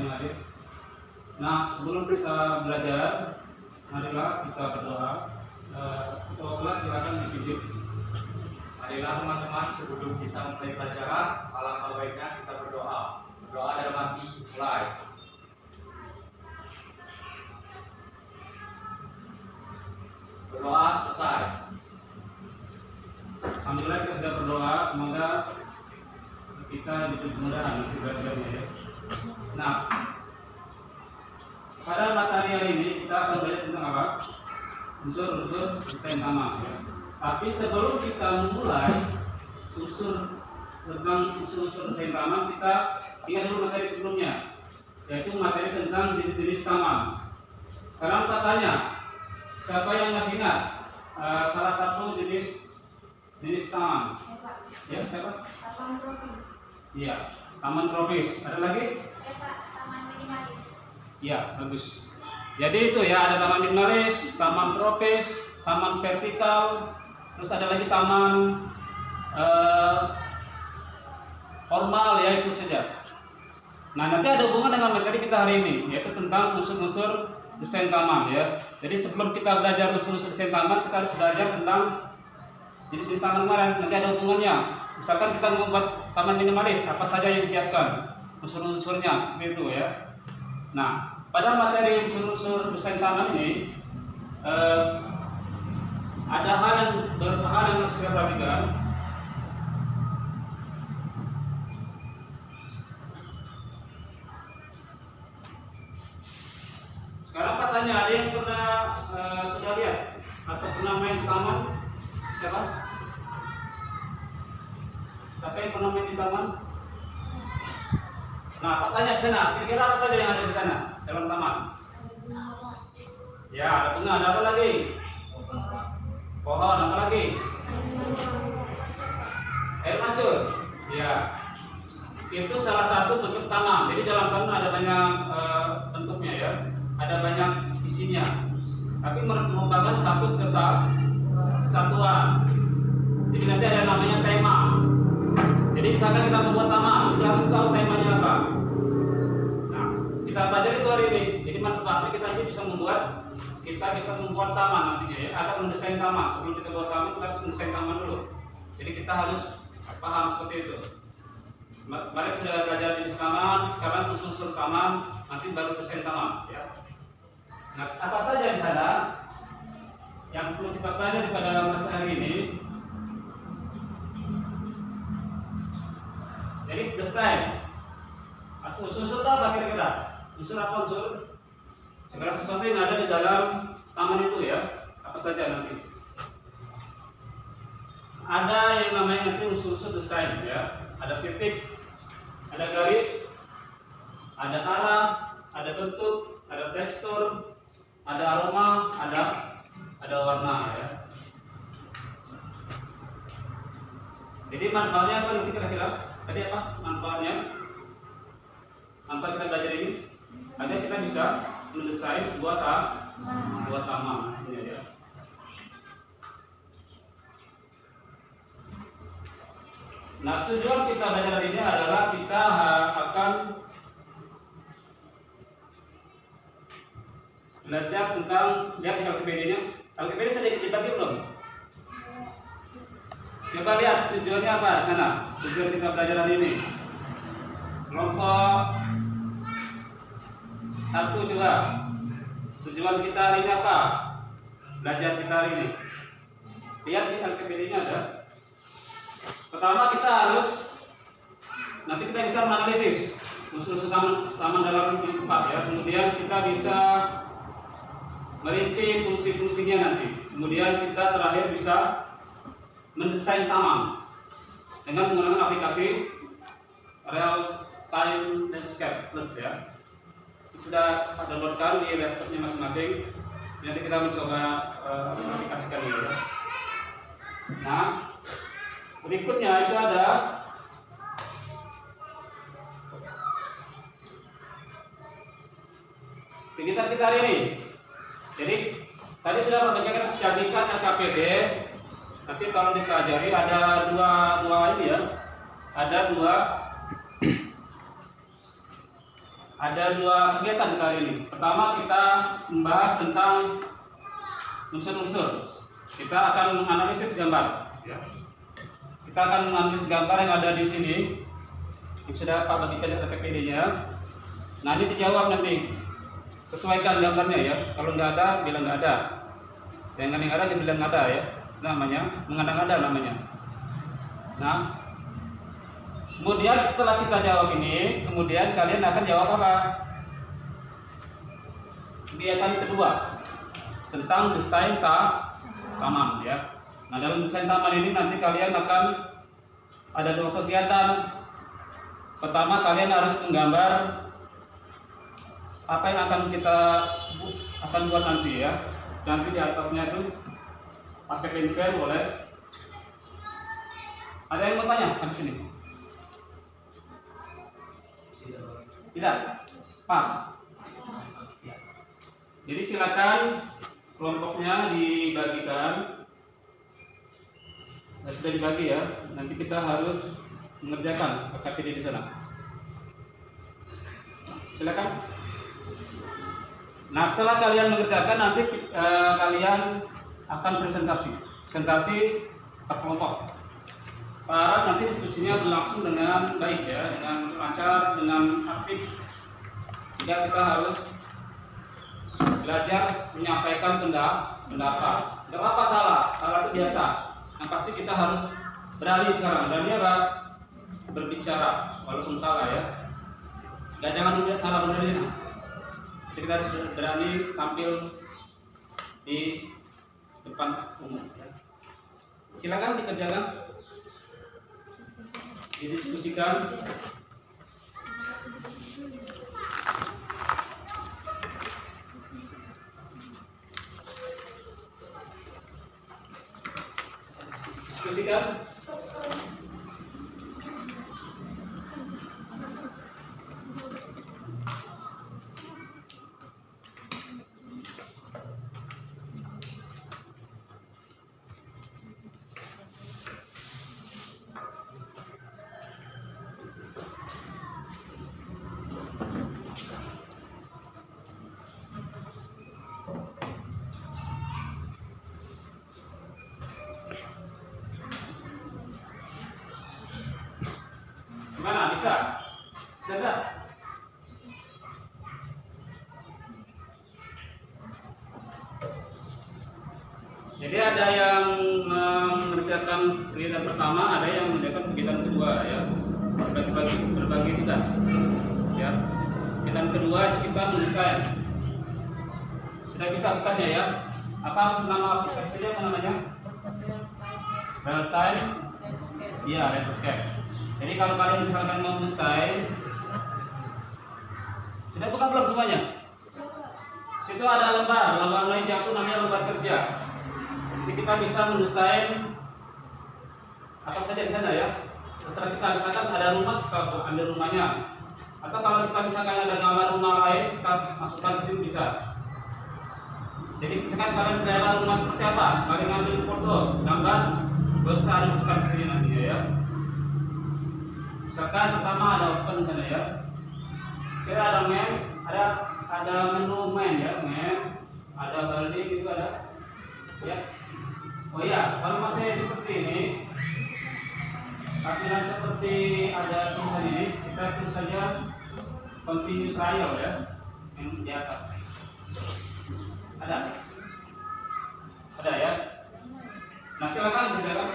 yang hadir. Nah, sebelum kita belajar, marilah kita berdoa. Ketua kelas silakan dipimpin. Marilah teman-teman, sebelum kita mulai pelajaran, alangkah baiknya kita berdoa. Berdoa dalam hati, mulai. Berdoa selesai. Alhamdulillah kita sudah berdoa, semoga kita diberi kemudahan untuk belajarnya ya. Nah, pada materi hari ini kita akan belajar tentang apa? Unsur-unsur desain taman. Ya. Tapi sebelum kita memulai tentang unsur-unsur desain taman, kita ingat dulu materi sebelumnya, yaitu materi tentang jenis-jenis taman. Sekarang katanya, siapa yang masih ingat salah satu jenis taman? Ya, siapa? Taman tropis. Iya, taman tropis. Ada lagi? Taman minimalis. Iya, bagus. Jadi itu ya, ada taman minimalis, taman tropis, taman vertikal, terus ada lagi taman formal ya, itu saja. Nah, nanti ada hubungan dengan materi kita hari ini, yaitu tentang unsur-unsur desain taman ya. Jadi sebelum kita belajar unsur-unsur desain taman, kita harus belajar tentang jenis taman kemarin. Nanti ada hubungannya. Misalkan kita membuat taman minimalis, apa saja yang disiapkan, unsur-unsurnya seperti itu ya. Nah, pada materi unsur-unsur desain taman ini ada beberapa hal yang harus kita perhatikan. Sekarang katanya ada yang pernah sudah lihat atau pernah main taman? Siapa? Siapa yang pernah main di taman? Nah, katanya di sana, kira-kira apa saja yang ada di sana dalam taman? Ya, ada bunga, ada apa lagi? Pohon, apa lagi? Air mancur. Ya, itu salah satu bentuk taman. Jadi dalam taman ada banyak bentuknya ya, ada banyak isinya. Tapi merupakan satu kesatuan. Jadi nanti ada namanya tema. Jadi misalkan kita membuat taman, kita harus tahu temanya apa. Nah, kita pelajari itu hari ini. Jadi manfaatnya kita nanti bisa membuat taman nantinya ya, atau mendesain taman. Sebelum kita buat taman, kita harus mendesain taman dulu. Jadi kita harus paham seperti itu. Mari sudah belajar jenis taman, sekarang unsur taman, nanti baru desain taman ya. Nah, apa saja di sana yang perlu kita pelajari pada materi ini? Jadi desain atau unsur apa kira-kira? Unsur apa unsur? Segala sesuatu yang ada di dalam taman itu ya. Apa saja nanti? Ada yang namanya nanti unsur-unsur desain ya. Ada titik, ada garis, ada arah, ada bentuk, ada tekstur, ada aroma, ada warna ya. Jadi manfaatnya apa nanti kira-kira? Tadi apa manfaatnya? Manfaat kita belajar ini agar kita bisa mendesain sebuah taman ini ya. Nah, tujuan kita belajar hari ini adalah kita akan belajar tentang, lihat di LKPD-nya. LKPD sudah dibagi belum? Coba lihat tujuannya apa di sana. Tujuan kita belajar hari ini. Kelompok 1 coba. Tujuan kita hari ini apa? Belajar kita hari ini. Lihat di LKPD-nya ada. Pertama kita harus, nanti kita bisa menganalisis unsur-unsur taman dalam yang tepat ya. Kemudian kita bisa merinci fungsi-fungsinya nanti. Kemudian kita terakhir bisa mendesain taman dengan menggunakan aplikasi Real Time Landscape Plus ya. Sudah downloadkan di laptopnya masing-masing. Nanti kita mencoba aplikasikan dulu ya. Nah, berikutnya itu ada kegiatan kita hari ini. Jadi tadi sudah bagikan jadikan RKPD. Nanti kalau dipelajari ada dua ini ya. Ada ada dua kegiatan kali ini. Pertama kita membahas tentang unsur-unsur. Kita akan menganalisis gambar. Ya. Kita akan menganalisis gambar yang ada di sini. Yang sudah Pak bagikan TPD-nya. Nah ini dijawab nanti. Sesuaikan gambarnya ya. Kalau nggak ada, bilang nggak ada. Yang ada, dia bilang nggak ada ya. Namanya mengada-ngada namanya. Nah, kemudian setelah kita jawab ini, kemudian kalian akan jawab apa? Kegiatan kedua tentang desain taman ya. Nah dalam desain taman ini nanti kalian akan ada dua kegiatan. Pertama kalian harus menggambar apa yang akan kita buat nanti ya. Nanti di atasnya itu pakai pensil boleh. Ada yang mau tanya di sini? Tidak? Pas? Jadi silakan kelompoknya dibagikan. Nah, sudah dibagi ya. Nanti kita harus mengerjakan PKPD di sana. Silakan. Nah, setelah kalian mengerjakan nanti kalian akan presentasi per kelompok. Para nanti diskusinya berlangsung dengan baik ya, dengan lancar, dengan aktif. Jika kita harus belajar menyampaikan pendapat. Tidak apa salah itu biasa. Yang pasti kita harus berani sekarang. Berani apa? Berbicara, walaupun salah ya. Dan jangan dulu salah benernya. Jadi kita harus berani tampil di depan umum. Ya. Silakan dikerjakan, didiskusikan. Diskusikan. Gimana? Bisa? Bisa enggak? Jadi ada yang mengerjakan kegiatan pertama, ada yang mengerjakan kegiatan kedua ya. Berbagi tugas. Ya. Kegiatan kedua kita mendesain. Sudah bisa bukannya ya? Apa nama aplikasinya, apa namanya? Real time. Iya, landscape. Jadi kalau kalian misalkan mau mendesain, sudah buka belum semuanya? Situ ada lembar lain jatuh namanya lembar kerja. Jadi kita bisa mendesain apa saja di sana ya. Terserah kita, misalkan ada rumah, kita ambil rumahnya. Atau kalau kita misalkan ada gambar rumah lain, kita masukkan ke sini bisa. Jadi misalkan kalian selera rumah seperti apa, kalian ngambil foto, gambar, bisa masukkan ke sini nantinya ya. Misalkan pertama ada open di sana ya. Saya ada ada menu main ya, main, ada balik itu ada. Ya. Oh iya, kalau masih seperti ini, tampilan seperti ada tulisan ini, kita tulis saja continuous trial ya, yang di atas. Ada ya. Nah silakan silakan.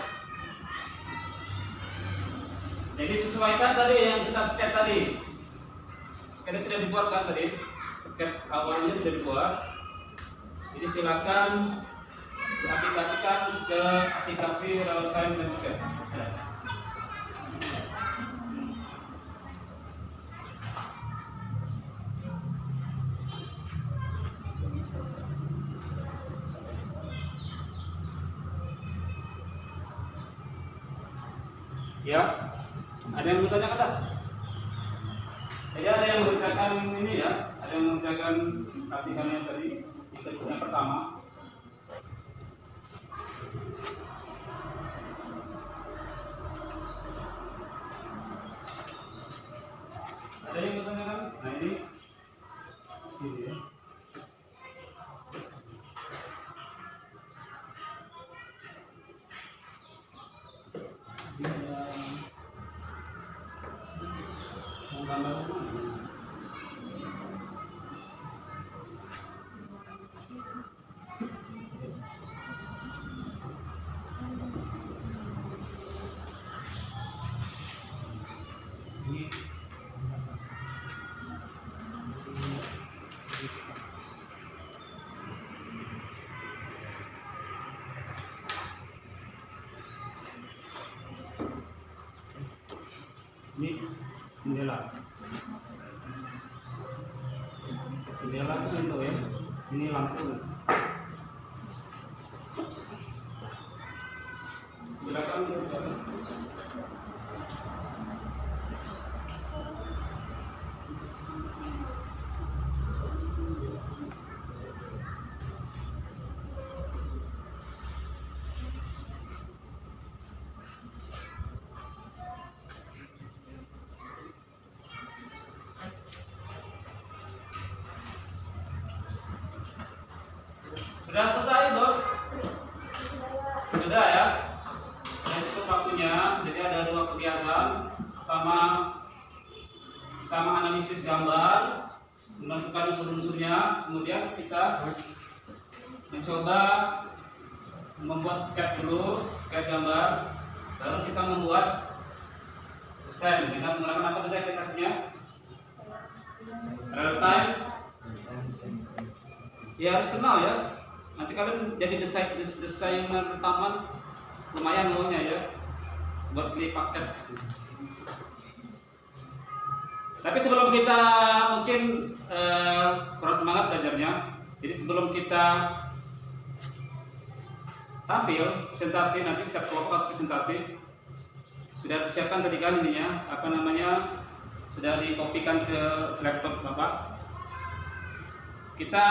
Jadi sesuaikan tadi yang kita sketch tadi. Sketch sudah dibuat kan tadi. Sketch awalnya sudah dibuat. Jadi silakan diaplikasikan ke aplikasi real time landscape. Ya. Ada yang bertanya kata? Jadi ada yang mengerjakan ini ya, ada yang mengerjakan latihannya tadi, yang pertama. Ada yang bertanya kan? Nah ini Ini jendela. Jendela itu pintu ya. Ini lampu. Silakan. Sudah selesai, Dok? Sudah ya? Sudah cukup waktunya. Jadi ada 2 kegiatan. Pertama analisis gambar, menentukan unsur-unsurnya. Kemudian kita mencoba membuat sketch dulu, sketch gambar. Lalu kita membuat desain dengan menggunakan apa tadi aplikasinya? Real time. Ya harus kenal ya. Nanti kalian jadi desainer taman lumayan maunya ya, buat beli paket. Tapi sebelum kita mungkin kurang semangat belajarnya, jadi sebelum kita tampil presentasi, nanti setiap kelompok harus presentasi. Sudah disiapkan tadi kan ininya, sudah dikopikan ke laptop Bapak. Kita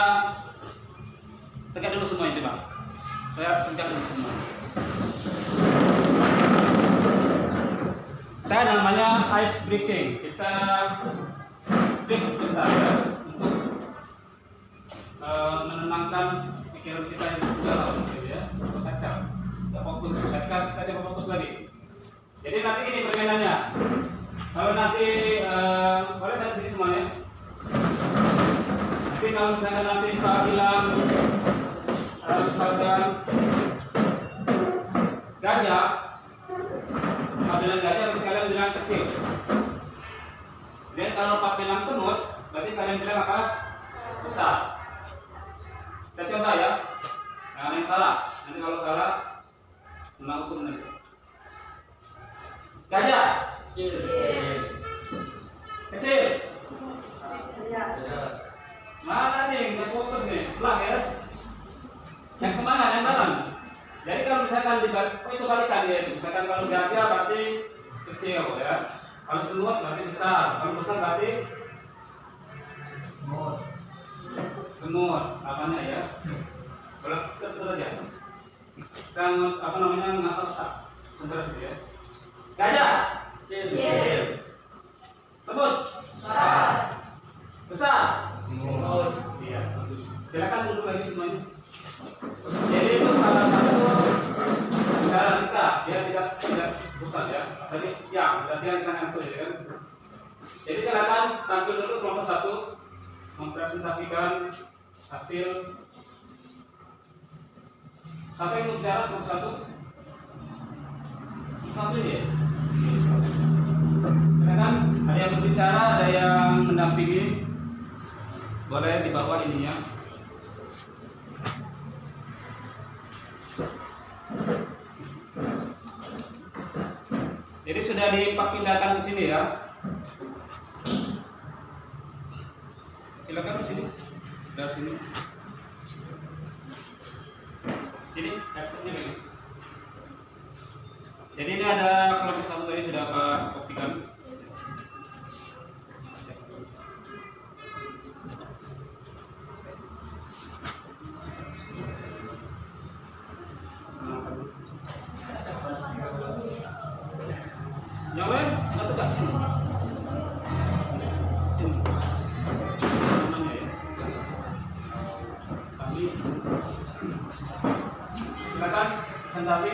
tegak dulu semuanya coba. Saya tegak dulu semua. Saya namanya ice breaking. Kita break sebentar ya, untuk menenangkan pikiran kita yang galau gitu ya. Kacau. Kita fokus. Kita coba fokus lagi. Jadi nanti ini permainannya. Kalau nanti boleh lihat ini semuanya. Tapi kalau misalkan nanti Pak bilang misalkan gajah, Pak bilang gajah, berarti kalian bilang kecil. Dan kalau Pak bilang semut, berarti kalian bilang apa? Besar. Kita coba ya. Jangan yang salah. Nanti kalau salah, memang hukum nanti. Gajah. Kecil. Kecil. Mana nih? Nggak fokus nih. Pelan ya. Yang semangat, yang dalam. Jadi kalau misalkan itu balikan ya. Misalkan kalau gajah berarti kecil ya. Kalau semut berarti besar. Kalau besar berarti semut. Semut, apanya ya? Kalau betul aja. Kita ngasal sebentar ya. Gajah. Kecil. Semut. Besar. Besar. Semut. Iya, bagus. Silakan duduk lagi semuanya. Jadi itu salah satu cara kita biar tidak bosan ya. Tadi siang kita ngantuk ya kan. Jadi silakan tampil dulu kelompok 1 mempresentasikan hasil. Siapa yang mau bicara kelompok 1? Tampil ya. Silakan, ada yang berbicara, ada yang mendampingi. Boleh dibawa ininya. Jadi sudah dipindahkan ke sini ya. Silakan ke sini. Dari sini. Jadi laptopnya lagi. Jadi ini ada kelompok 1 tadi sudah Pak kopikan. Yang lain satu tak? Silakan presentasi.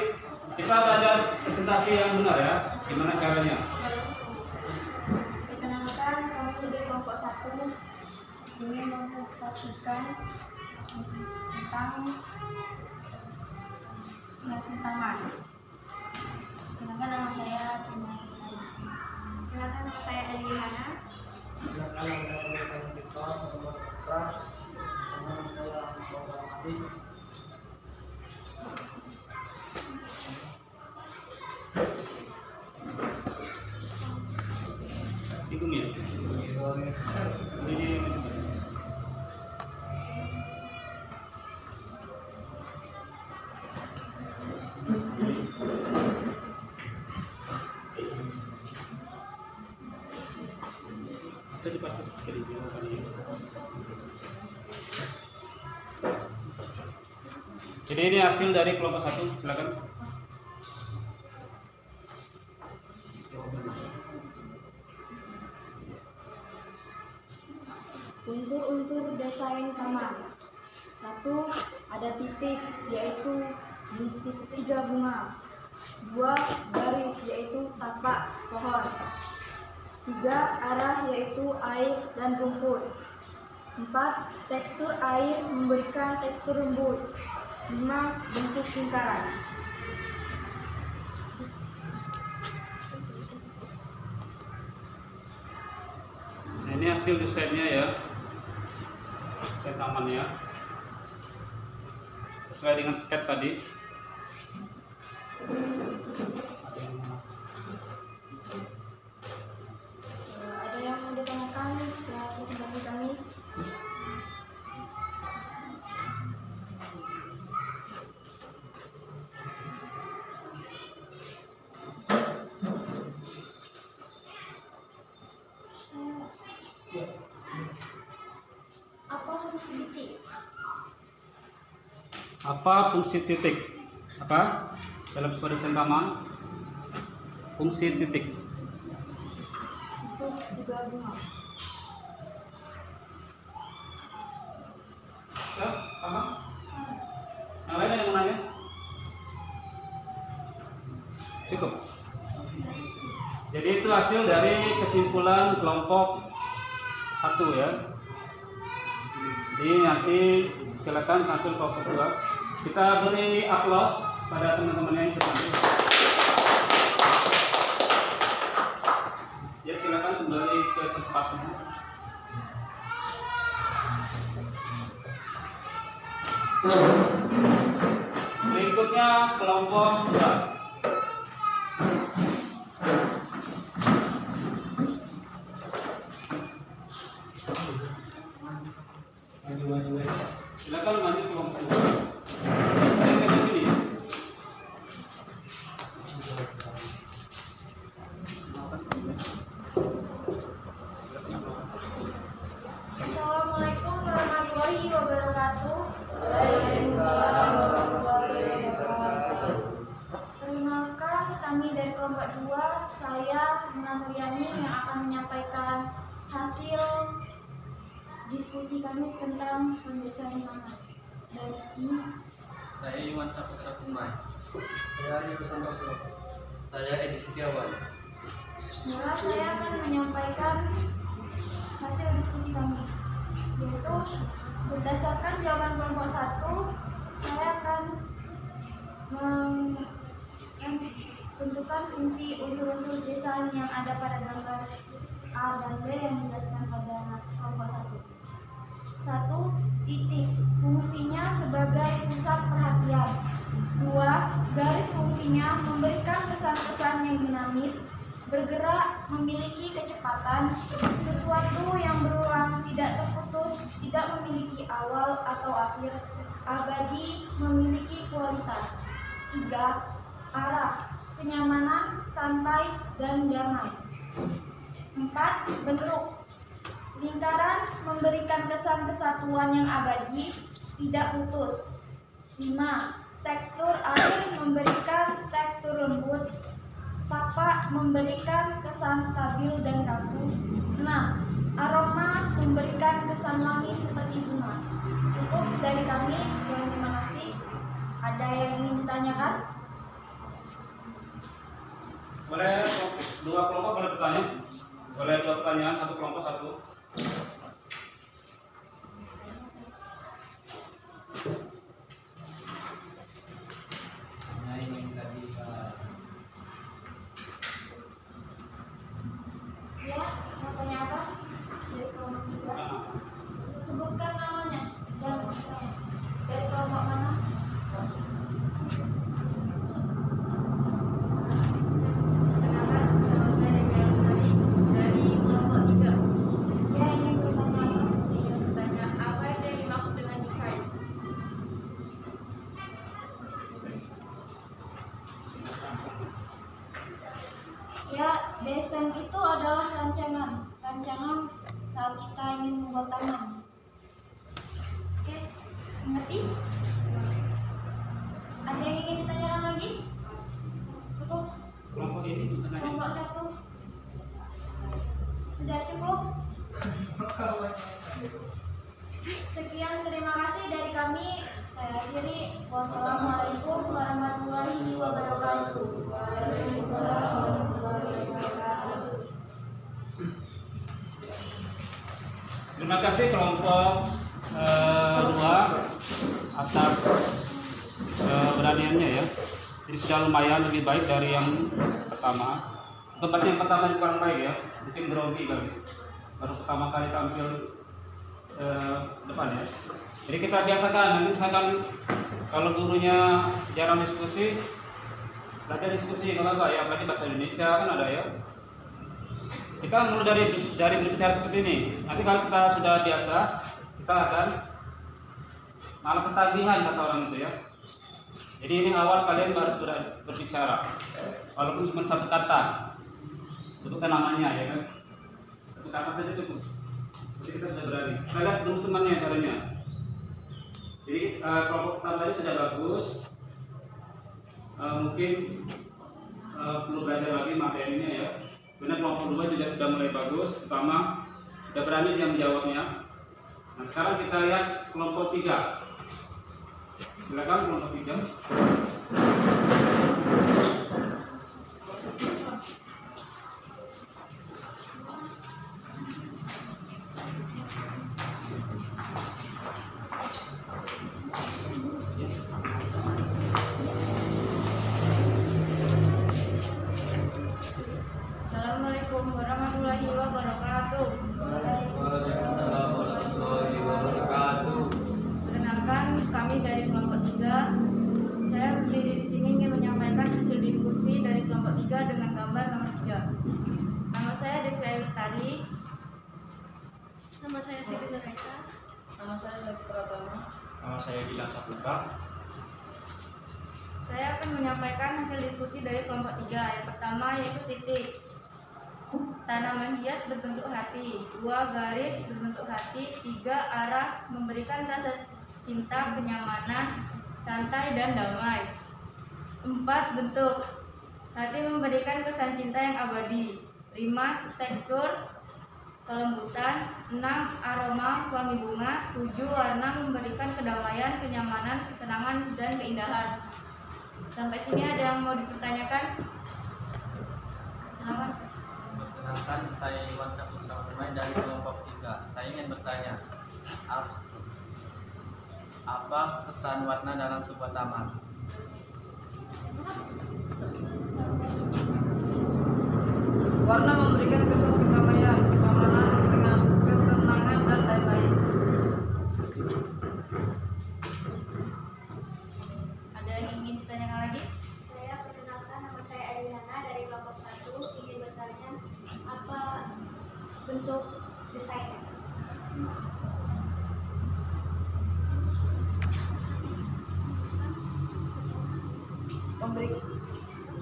Kita belajar presentasi yang benar ya. Gimana caranya? Perkenalkan, kami dari kelompok 1 ingin mempresentasikan tentang taman. Kenalkan nama saya Prima Rizky. Kenalkan nama saya Eliana. Kenalkan nama saya Victor, nomor Putra. Nama saya Muhammad. Jadi ini hasil dari kelompok 1, silakan. Unsur-unsur desain kamar. 1. Ada titik, yaitu titik 3 bunga. 2. Garis, yaitu tapak pohon. 3. Arah, yaitu air dan rumput. 4. Tekstur air memberikan tekstur lembut. 5. Bentuk lingkaran. Nah, ini hasil desainnya ya, desain tamannya sesuai dengan sketch tadi. Ada yang mau ditanyakan setelah presentasi kami? Apa fungsi titik? Apa fungsi titik? Apa dalam sebuah desain taman? Fungsi titik. Untuk 3 bunga. Apa? Yang lain yang mau nanya? Cukup. Jadi itu hasil dari kesimpulan kelompok 1 ya. Jadi nanti silakan tampil kelompok 2. Kita beri aplaus pada teman-teman yang ikut nanti. Ya silakan kembali ke tempatnya. Berikutnya kelompok 2. Silakan maju kelompok 2. Ada yang kayak gini. Assalamualaikum warahmatullahi wabarakatuh. Perkenalkan, kami dari kelompok 2, saya Nina Nuriani yang akan menyampaikan hasil diskusi kami tentang pendesain taman. Dan ini Saya Iwan Saputra Kumai. Saya Ari Santoso. Saya Edi Setiawan. adalah saya akan menyampaikan hasil diskusi kami, yaitu berdasarkan jawaban kelompok 1, saya akan menentukan fungsi unsur-unsur desain yang ada pada gambar A dan B yang dijelaskan pada kelompok 1. 1. Titik, fungsinya sebagai pusat perhatian. 2. Garis, fungsinya memberikan kesan-kesan yang dinamis, bergerak, memiliki kecepatan, sesuatu yang berulang, tidak terputus, tidak memiliki awal atau akhir, abadi, memiliki kualitas. 3. Arah, kenyamanan, santai, dan damai. 4. Bentuk, lingkaran, memberikan kesan kesatuan yang abadi, tidak putus. 5. Tekstur air, memberikan tekstur lembut. Tapak, memberikan kesan stabil dan kaku. 6. Aroma, memberikan kesan wangi seperti bunga. Cukup dari kami, sekian, terima kasih. Ada yang ingin ditanyakan? Boleh dua kelompok boleh bertanya? Boleh dua pertanyaan, satu kelompok satu. Nah, ini yang tadi Ya, mau tanya apa? Dari kelompok 3. Sebutkan namanya dan maksudnya. Dari kelompok mana? Kenalkan, nama saya Dewi Alutari dari kelompok 3. Ya, ingin membuat taman. Oke, mengerti? Ada yang ingin ditanyakan lagi? Cukup? Kelompok ini gimana ya? Kelompok 1 sudah cukup? Sekian, terima kasih dari kami. Saya akhiri. Wassalamualaikum warahmatullahi wabarakatuh. Waalaikumsalam warahmatullahi wabarakatuh. Terima kasih kelompok 2 atas keberaniannya ya. Jadi sudah lumayan lebih baik dari yang pertama. Tempatnya yang pertama yang kurang baik ya, mungkin grogi kali. Baru pertama kali tampil depan ya. Jadi kita biasakan, nanti misalkan kalau gurunya jarang diskusi, belajar diskusi nggak apa-apa ya, apalagi bahasa Indonesia kan ada ya. Kita mulai dari berbicara seperti ini. Nanti kalau kita sudah biasa, kita akan malah ketagihan kata orang itu ya. Jadi ini awal kalian baru sudah berbicara, walaupun cuma satu kata, sebutkan namanya ya kan. Satu kata saja cukup. Jadi kita sudah berani. Kita lihat dulu temannya caranya. Jadi kelompok pertama tadi sudah bagus. Mungkin perlu belajar lagi materinya ya. Kemudian kelompok 2 juga sudah mulai bagus. Pertama sudah berani dia menjawabnya. Nah sekarang kita lihat kelompok 3. Silakan kelompok 3. Assalamualaikum warahmatullahi wabarakatuh. Waalaikumsalam warahmatullahi wabarakatuh. Perkenalkan, kami dari kelompok 3. Saya berdiri di sini ingin menyampaikan hasil diskusi dari kelompok 3 dengan gambar nomor 3. Nama saya Devi Ayu Lestari. Nama saya Siti Zulaika. Nama saya Zaki Pratama. Nama saya Dilan Saputra. Saya akan menyampaikan hasil diskusi dari kelompok 3. Yang pertama yaitu titik. Tanaman hias berbentuk hati. 2 garis berbentuk hati. 3 arah memberikan rasa cinta, kenyamanan, santai dan damai. 4 bentuk. Hati memberikan kesan cinta yang abadi. 5 tekstur, kelembutan. 6 aroma, wangi bunga. 7 warna memberikan kedamaian, kenyamanan, ketenangan dan keindahan. Sampai sini ada yang mau dipertanyakan? Silakan. Perkenalkan, saya Iwan Saputra Pemain dari kelompok 3. Saya ingin bertanya, apa kesan warna dalam sebuah taman? Warna memberikan kesan kedamaian, kenyamanan, ketenangan dan lain-lain. Ada yang ingin ditanyakan lagi? Saya perkenalkan, nama saya Adriana dari kelompok 1. Ingin bertanya apa bentuk desainnya?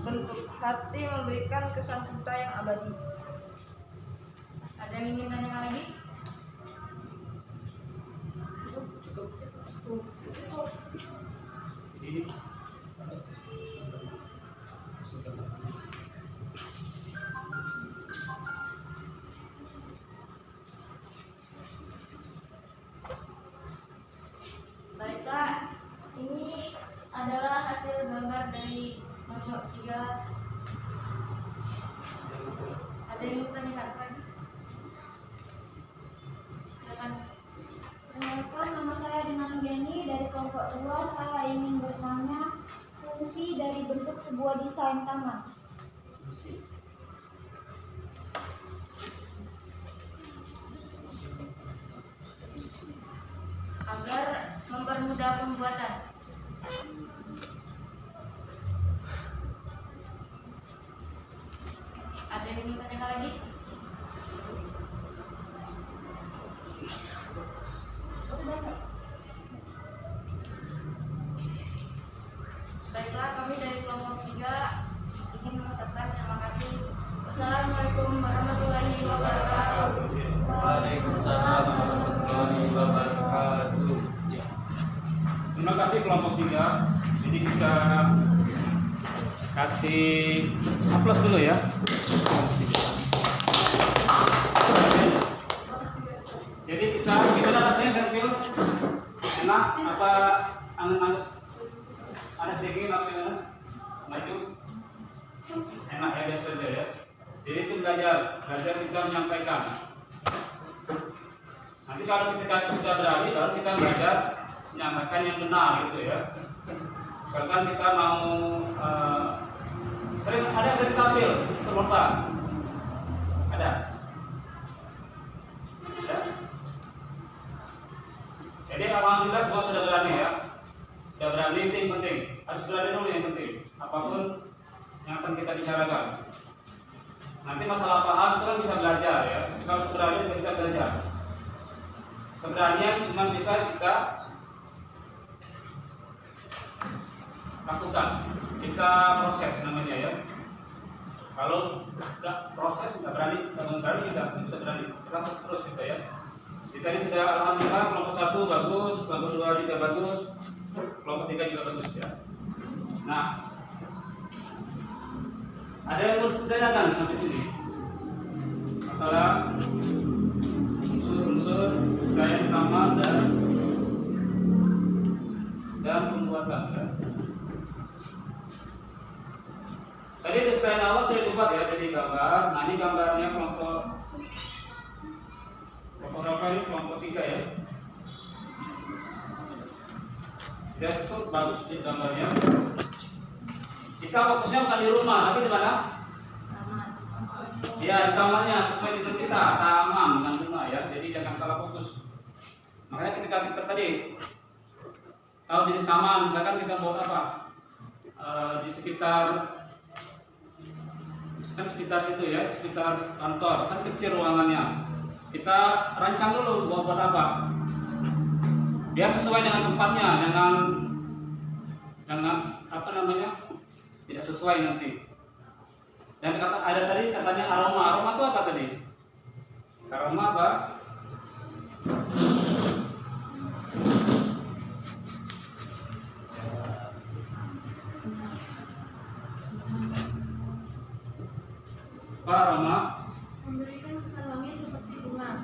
Bentuk hati memberikan kesan cinta yang abadi. Ada yang ingin tanyakan lagi? Ini Baiklah, ini adalah hasil gambar dari kelompok 3. Ada yang ingin ditanyakan? Silakan. Perkenalkan, nama saya Dina Geni dari kelompok 2. Saya ingin bertanya fungsi dari bentuk sebuah desain taman. Agar mempermudah pembuatan. Ada yang ingin tanyakan lagi? Baiklah, kami dari kelompok 3 ingin mengucapkan terima kasih. Wassalamualaikum warahmatullahi wabarakatuh. Waalaikumsalam warahmatullahi Terima kasih kelompok 3. Jadi kita kasih aplaus dulu ya. Jadi kita gimana rasanya Serpil? Enak? Apa anget-anget? Ada sedikit apa gimana? Maju? Enak ya, biasa saja ya. Jadi itu belajar kita menyampaikan. Nanti kalau kita sudah berani, baru kita belajar menyampaikan yang benar gitu ya. Misalkan kita mau sering tampil terlomba, ada. Jadi alhamdulillah semua sudah berani ya. Sudah berani itu yang penting. Harus berani dulu yang penting. Apapun yang akan kita bicarakan. Nanti masalah paham itu kan bisa belajar ya. Tapi kalau berani tidak bisa belajar. Keberanian cuma bisa kita lakukan. Kita proses namanya ya. Kalau nggak proses nggak berani kita nggak bisa berani. Kita terus kita ya. Jadi tadi sudah alhamdulillah kelompok 1 bagus, kelompok 2 juga bagus, kelompok 3 juga bagus ya. Nah, ada yang mau ditanyakan sampai sini? Masalah unsur-unsur desain nama dan pembuatan ya. Tadi desain awal saya buat ya, jadi gambar. Nah ini gambarnya kelompok berapa ini kelompok 3 ya. Dia cukup bagus di gambarnya. Kita fokusnya bukan di rumah, tapi di mana? Ya di tamannya sesuai dengan kita, taman bukan rumah ya. Jadi jangan salah fokus. Makanya ketika kita tadi tahu jenis taman, misalkan kita buat apa? Di sekitar situ ya, sekitar kantor kan kecil ruangannya. Kita rancang dulu buat apa? Biar sesuai dengan tempatnya, jangan apa namanya tidak sesuai nanti. Dan ada tadi katanya aroma itu apa tadi? Aroma apa? Apa aroma? Memberikan kesan wangi seperti bunga.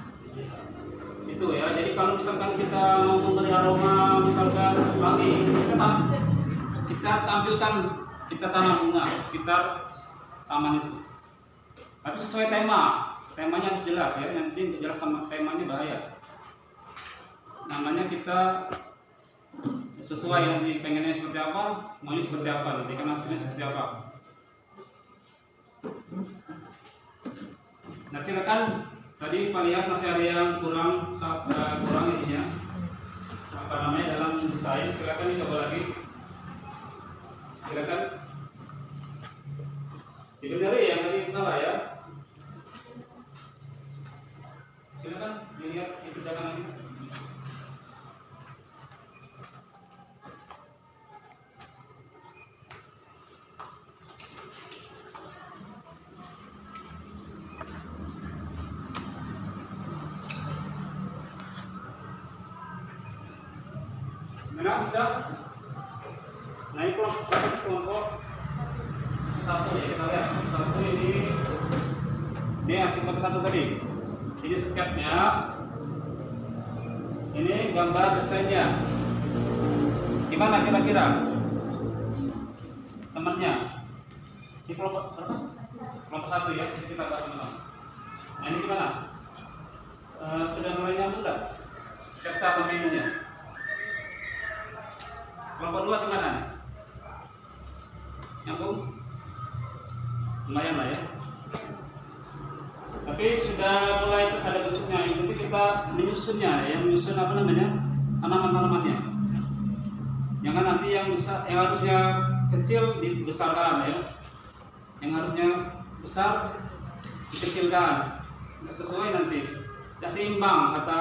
Itu ya. Jadi kalau misalkan kita mau memberi aroma, misalkan wangi, kita tampilkan, kita tanam bunga di sekitar taman itu. Tapi sesuai temanya harus jelas ya. Nanti tidak jelas temanya bahaya. Namanya kita sesuai nanti pengennya seperti apa, maunya seperti apa, nanti kan hasilnya seperti apa. Nah silakan, tadi Pak lihat masih ada yang kurang ininya, apa namanya dalam desain. Silakan dicoba lagi. Silakan. Dibenari yang tadi salah ya. Silakan dilihat dikerjakan lagi. Mana bisa? Naik kelompok 1 ya, kita lihat 1 ini hasil kelompok 1 tadi. Ini sketnya, ini gambar desainnya. Gimana kira-kira temannya? Ini kelompok berapa? Kelompok 1 ya, kita bahas sama-sama. Nah ini gimana? Sudah mulai nyambung nggak? Sketsa sampai ininya. Kelompok 2 gimana? Nyambung? Lumayan lah ya. Tapi sudah mulai ada bentuknya. Yang penting kita menyusunnya ya, menyusun apa namanya? Tanaman-tanamannya. Jangan nanti yang harusnya kecil dibesarkan ya. Yang harusnya besar dikecilkan. Nggak sesuai nanti. Nggak seimbang kata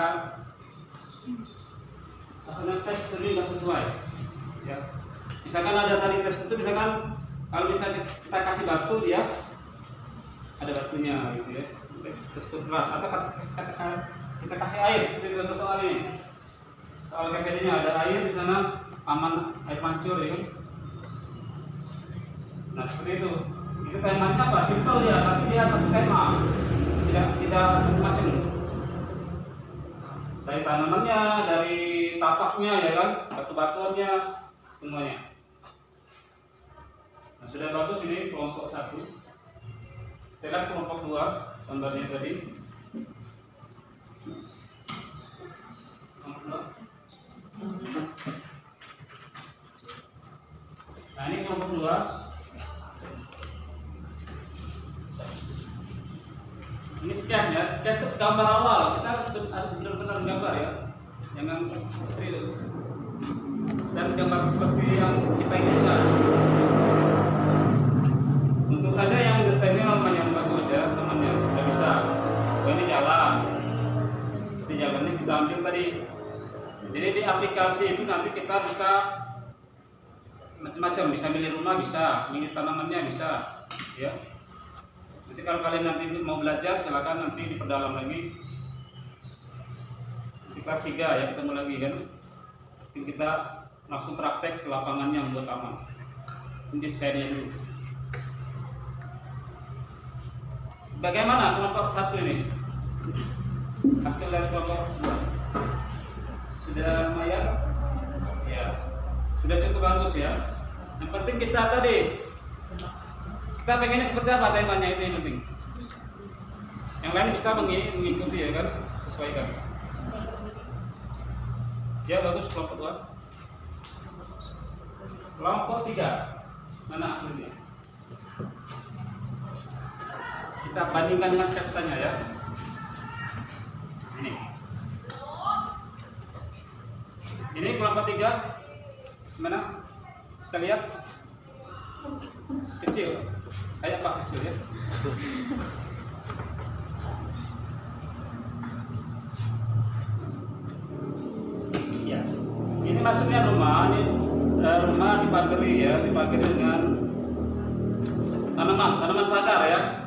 tekstur ini nggak sesuai. Ya. Misalkan ada tadi teks itu, misalkan kalau bisa kita kasih batu, dia ada batunya gitu ya, tekstur keras. Atau kita kasih air seperti contoh soal ini. Soal KPD-nya ada air di sana, aman air mancur ya. Nah seperti itu. Itu temanya apa? Simpel ya, tapi dia satu tema, tidak macam. Dari tanamannya, dari tapaknya ya kan, batu-batuannya, semuanya. Nah sudah bagus ini kelompok 1. Kita lihat kelompok 2 gambarnya tadi. Nah ini kelompok 2. Ini scan ya, scan itu gambar awal. Kita harus benar-benar gambar ya, jangan serius. Dan gambar seperti yang kita inginkan. Untuk saja yang desainnya lumayan bagus ya, temannya sudah bisa. Oh ini jalan. Jadi jalannya kita ambil tadi. Jadi di aplikasi itu nanti kita bisa macam-macam, bisa milih rumah, bisa milih tanamannya, bisa ya. Nanti kalau kalian nanti mau belajar silakan nanti diperdalam lagi di kelas 3 ya, ketemu lagi kan. Nanti kita langsung praktek ke lapangannya membuat taman. Ini desainnya dulu. Bagaimana kelompok 1 ini? Hasil dari kelompok 2 sudah lumayan? Ya, sudah cukup bagus ya. Yang penting kita tadi kita pengennya seperti apa temanya, itu yang penting. Yang lain bisa mengikuti ya kan, sesuaikan. Ya bagus kelompok 2. Kelompok 3 mana hasilnya? Kita bandingkan dengan sisanya ya. Ini kelompok 3 mana? Bisa lihat? Kecil, kayak Pak kecil ya. Ya, ini maksudnya rumah. Ini rumah dipagari ya, dipagari dengan tanaman pagar ya.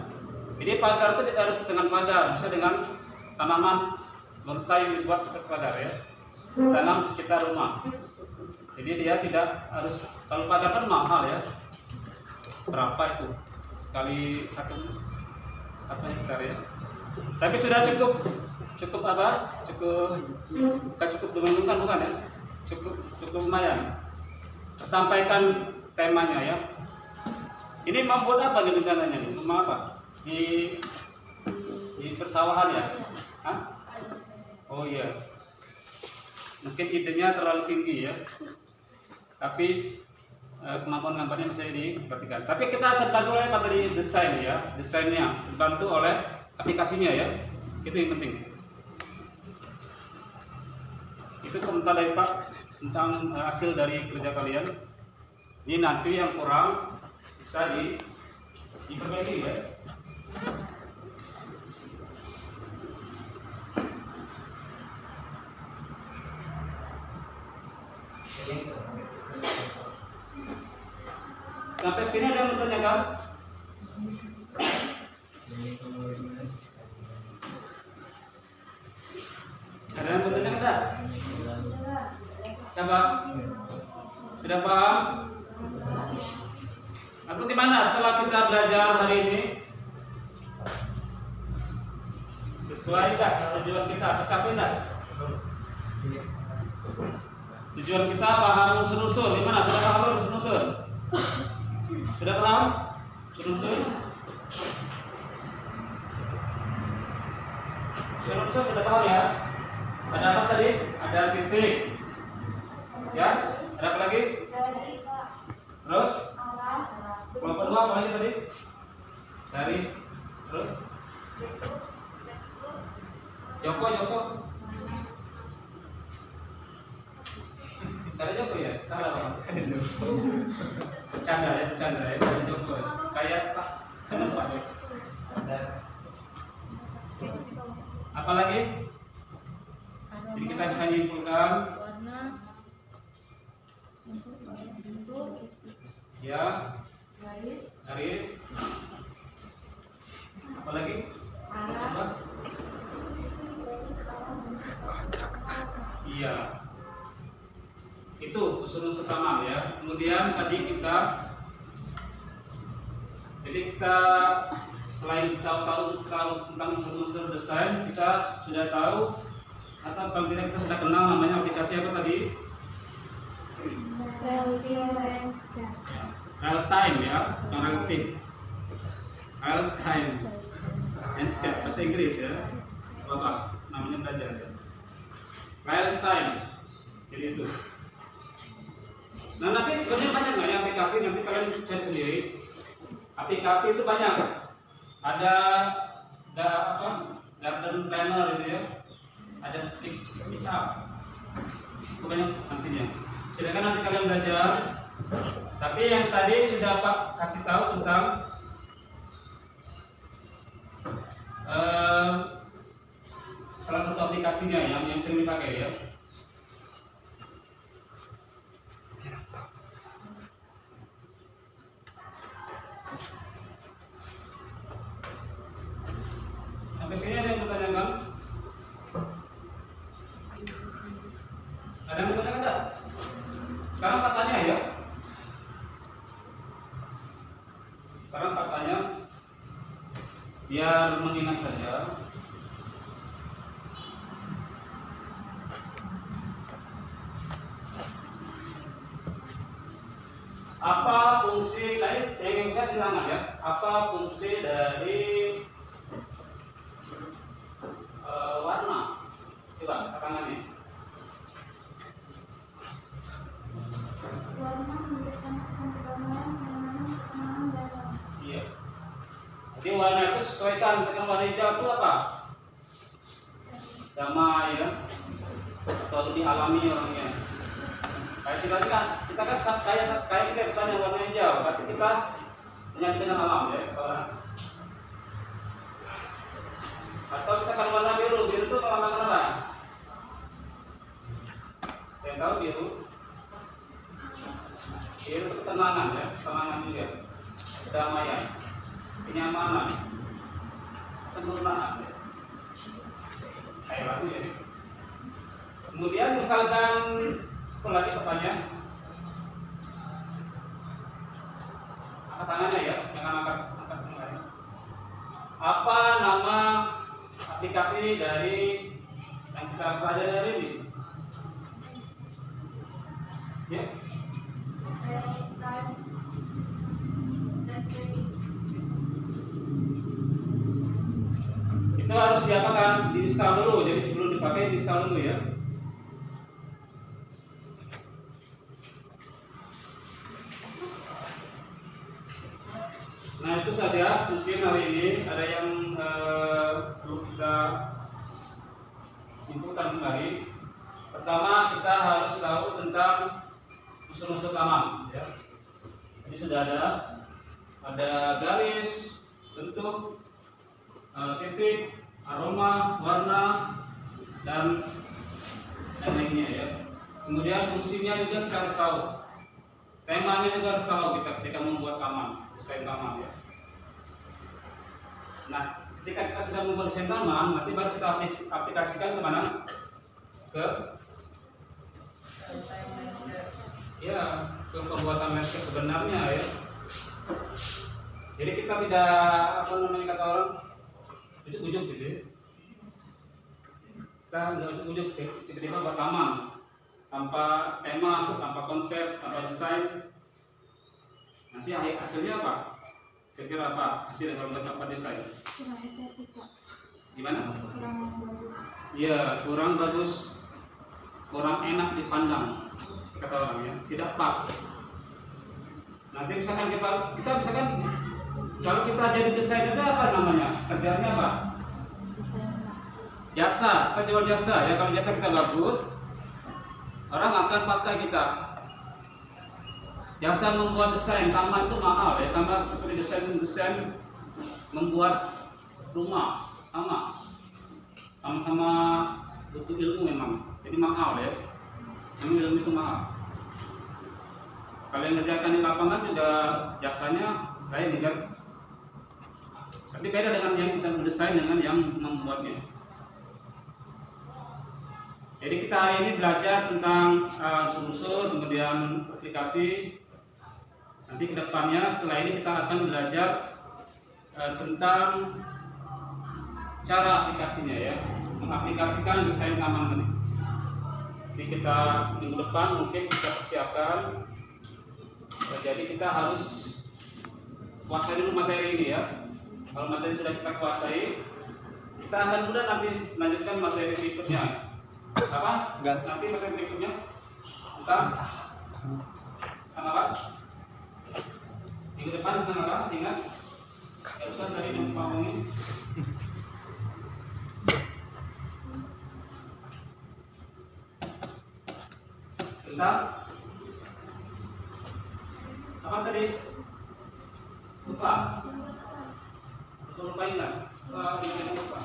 Jadi pagar itu tidak harus dengan pagar, bisa dengan tanaman bonsai yang dibuat seperti pagar ya. Tanam sekitar rumah. Jadi dia tidak harus, kalau pagar kan mahal ya. Berapa itu sekali satu hektar ya, tapi sudah cukup apa, bukan cukup membingungkan bukan ya, cukup lumayan sampaikan temanya ya. Ini membuat apa nih rencananya nih, rumah apa di persawahan ya. Hah? Oh iya, mungkin idenya terlalu tinggi ya, tapi kemampuan gambarnya bisa diperhatikan. Tapi kita terbantu oleh materi desain ya, desainnya terbantu oleh aplikasinya ya, itu yang penting. Itu komentar dari Pak tentang hasil dari kerja kalian. Ini nanti yang kurang bisa diperbaiki ya. Sampai sini ada yang bertanya kan? Ada yang bertanya enggak? Coba. Sudah paham? Atau gimana setelah kita belajar hari ini? Sesuai enggak tujuan kita? Tercapai enggak? Tujuan kita paham unsur-unsur. Gimana? Sudah paham unsur-unsur? Sudah paham? Unsur-unsur? Unsur-unsur sudah paham ya? Ada apa tadi? Ada titik. Ya? Ada apa lagi? Terus? Kelompok 2 apa lagi tadi? Garis. Terus? Joko. Ada Joko ya? Salah Pak. Bercanda ya. Ada Joko. Kayak Pak. Apa lagi? Jadi kita bisa nyimpulkan warna, bentuk, ya, garis, apa lagi? arah, Iya. Itu unsur-unsur taman ya. Kemudian tadi kita selain tahu tentang unsur-unsur desain, kita sudah tahu atau paling tidak kita sudah kenal namanya aplikasi apa tadi? Real time ya, bukan relatif. Real time landscape bahasa Inggris ya. Bapak namanya belajar ya. Real time. Jadi itu. Nah nanti sebenarnya banyak nggak ya aplikasi, nanti kalian cek sendiri. Aplikasi itu banyak. Ada apa? Garden planner itu ya. Ada SketchUp. Itu banyak nantinya. Silakan nanti kalian belajar. Tapi yang tadi sudah Pak kasih tahu tentang salah satu aplikasinya yang sering dipakai ya. Sampai sini ada yang bertanyakan? Ada yang bertanyakan tak? Sekarang katanya ya. Sekarang faktanya biar mengingat saja. Apa fungsi dari yang bisa dilangat ya? Apa fungsi dari warna? Coba katakan ini. Warna memberikan kesan kegambaran yang dalam. Iya. Jadi warna itu sesuaikan. Sekarang warna hijau itu apa? Damai ya. Atau lebih alami orangnya. Kayak kita kan kayak kita bertanya warna hijau, berarti kita menyatu dengan alam ya. Atau misalkan warna biru itu melambangkan apa? Yang tahu biru itu ketenangan ya, ketenangan juga, kedamaian, kenyamanan, kesempurnaan ya. Kayak lagu ya. Kemudian misalkan setelah lagi pertanyaan, angkat tangannya ya, jangan angkat tangannya. Apa nama aplikasi dari yang kita pelajari hari ini? Ya. Itu harus diapakan? Di-install dulu. Jadi sebelum dipakai di-install dulu ya. Nah itu saja. Mungkin hari ini ada yang perlu kita simpulkan kembali. Pertama kita harus tahu tentang unsur-unsur taman ya. Jadi sudah ada garis, bentuk, titik, aroma, warna, dan lainnya ya. Kemudian fungsinya juga kita harus tahu. Temanya juga harus tahu kita ketika membuat taman, desain taman ya. Nah, ketika kita sudah membuat desain taman, nanti baru kita aplikasikan ke mana? Ke ke pembuatan landscape sebenarnya ya. Jadi kita tidak apa namanya kata orang ujuk-ujuk gitu ya. Kita nggak ujuk-ujuk tiba-tiba buat taman tanpa tema, tanpa konsep, tanpa desain. Nanti hasilnya apa? Kira-kira apa hasilnya kalau nggak tanpa desain? Kurang estetika. Gimana? Kurang bagus. Iya, kurang bagus, kurang enak dipandang kata orang ya, tidak pas. Nanti misalkan kita misalkan kalau kita jadi desainer itu apa namanya? Kerjanya apa? Jasa, kita jual jasa ya. Kalau jasa kita bagus, orang akan pakai kita. Jasa membuat desain taman itu mahal ya, sama seperti desain membuat rumah sama-sama butuh ilmu memang, jadi mahal ya. Yang ilmu itu mahal. Kalau yang ngerjakan di lapangan juga jasanya lain kan. Tapi beda dengan yang kita mendesain dengan yang membuatnya. Jadi kita hari ini belajar tentang unsur-unsur, kemudian aplikasi. Nanti kedepannya setelah ini kita akan belajar tentang cara aplikasinya ya, mengaplikasikan desain taman ini. Jadi kita minggu depan mungkin kita persiapkan. Jadi kita harus kuasai dulu materi ini ya. Kalau materi sudah kita kuasai, kita akan mudah nanti melanjutkan materi berikutnya. Apa? Nanti materi berikutnya tentang apa? Minggu depan tentang apa? Singkat? Ya usah tadi yang ngomongin. Tentang apa tadi? Lupa. Lupa ingat. Lupa.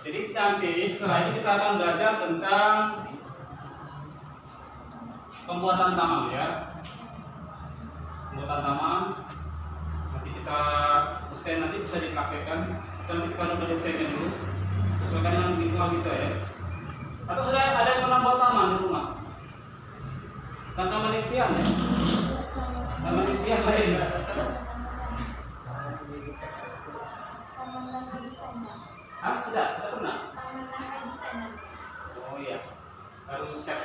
Jadi nanti setelah ini kita akan belajar tentang pembuatan taman ya. Pembuatan taman. Nanti kita desain nanti bisa dipraktekkan. Nanti kita coba desainnya dulu. Sesuaikan dengan lingkungan kita ya. Atau sudah ada yang pernah buat taman di rumah? Dan taman impian ya? Taman impian lain. Ah, sudah pernah? Oh iya, baru skep.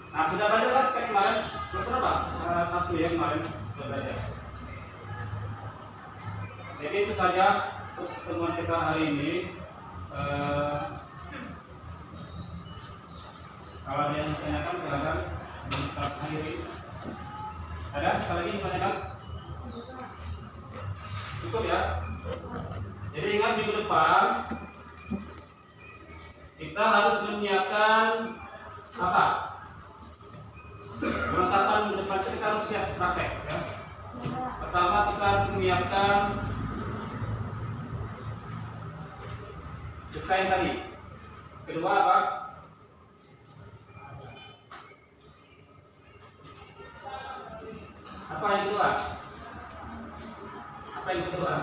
Nah, sudah belajar kan skep kemarin? Berapa? Satu ya kemarin sudah belajar. Jadi itu saja pertemuan kita hari ini. Kalau ada yang ditanyakan silakan kita akhiri. Ada sekali lagi yang ditanyakan? Cukup ya. Jadi ingat minggu depan kita harus menyiapkan apa? Perlengkapan minggu depan kita harus siap praktek ya. Pertama kita harus menyiapkan desain tadi. Kedua apa? Apa yang kedua? Apa yang kedua?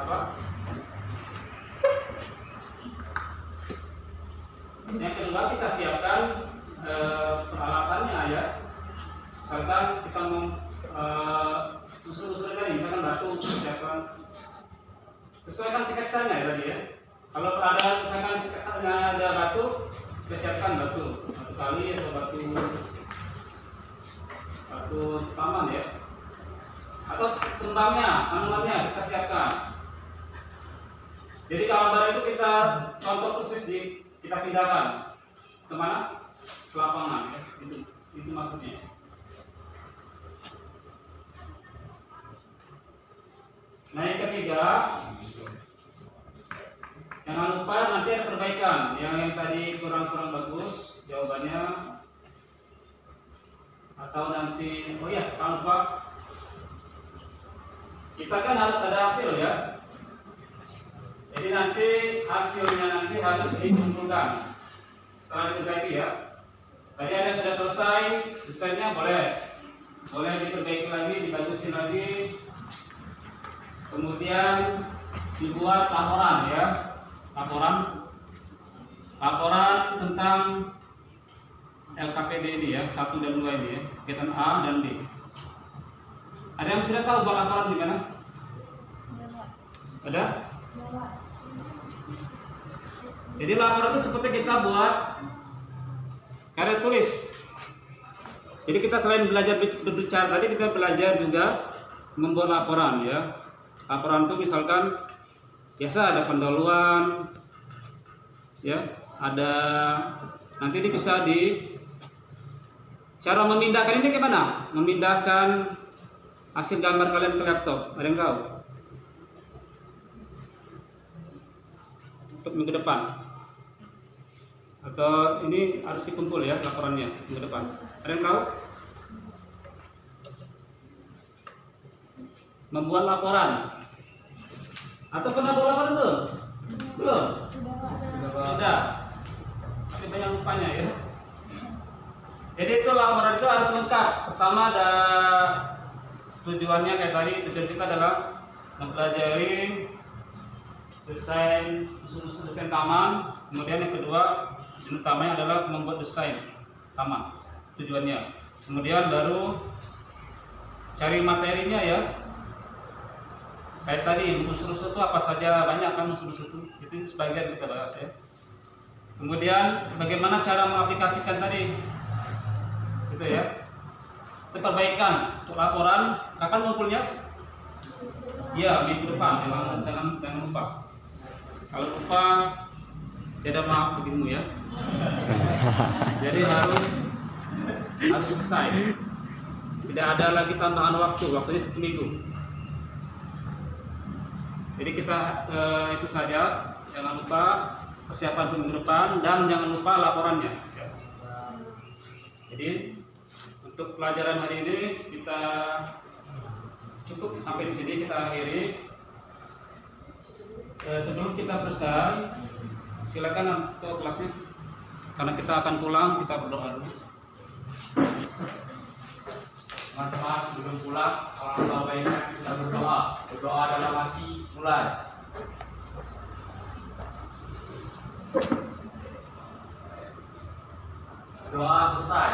Apa? Yang kedua kita siapkan peralatannya ya, misalkan kita mau usul-usul tadi, misalkan batu siapkan, sesuaikan sketsanya ya tadi ya. Kalau ada misalkan sketsanya ada batu, kita siapkan batu kali atau batu taman ya, atau kembangnya, tanamannya kita siapkan. Jadi gambar itu kita contoh persis kita pindahkan kemana? Ke lapangan ya. Itu maksudnya. Nah yang ketiga, jangan lupa nanti ada perbaikan. Yang tadi kurang bagus jawabannya, atau nanti jangan lupa kita kan harus ada hasil ya. Jadi nanti hasilnya harus dikumpulkan setelah diperbaiki ya. Tadi ada yang sudah selesai desainnya, boleh diperbaiki lagi, dibagusin lagi, kemudian dibuat laporan ya, laporan tentang LKPD ini ya, 1 dan 2 ini ya, kegiatan A dan B. Ada yang sudah tahu buat laporan di mana? Ada? Jadi laporan itu seperti kita buat karya tulis. Jadi kita selain belajar berbicara tadi, kita belajar juga membuat laporan ya. Laporan itu misalkan biasa ada pendahuluan ya, ada nanti ini bisa cara memindahkan ini gimana? Memindahkan hasil gambar kalian ke laptop. Ada yang tahu? Untuk minggu depan. Atau ini harus dikumpul ya laporannya minggu depan. Ada yang tahu? Membuat laporan. Atau pernah buat laporan belum? Belum? Sudah. Tapi banyak lupanya ya. Jadi itu laporan itu harus lengkap. Pertama ada tujuannya kayak tadi, tujuan kita adalah mempelajari desain taman. Kemudian yang kedua utamanya adalah membuat desain taman tujuannya. Kemudian baru cari materinya ya. Kayak tadi unsur-unsur itu apa saja, banyak kan unsur-unsur itu sebagian kita bahas ya. Kemudian bagaimana cara mengaplikasikan tadi, gitu ya. Itu perbaikan untuk laporan. Kapan ngumpulnya? Ya, minggu depan. Jangan lupa. Kalau lupa, tidak maaf beginimu ya. Jadi harus selesai. Tidak ada lagi tambahan waktunya 1 minggu. Jadi kita itu saja. Jangan lupa persiapan untuk minggu depan dan jangan lupa laporannya. Jadi untuk pelajaran hari ini kita cukup sampai di sini, kita akhiri. Sebelum kita selesai, silakan ke kelasnya. Karena kita akan pulang, kita berdoa dulu. Teman-teman sebelum pulang, alangkah baiknya kita berdoa. Berdoa dalam hati, mulai. Doa selesai.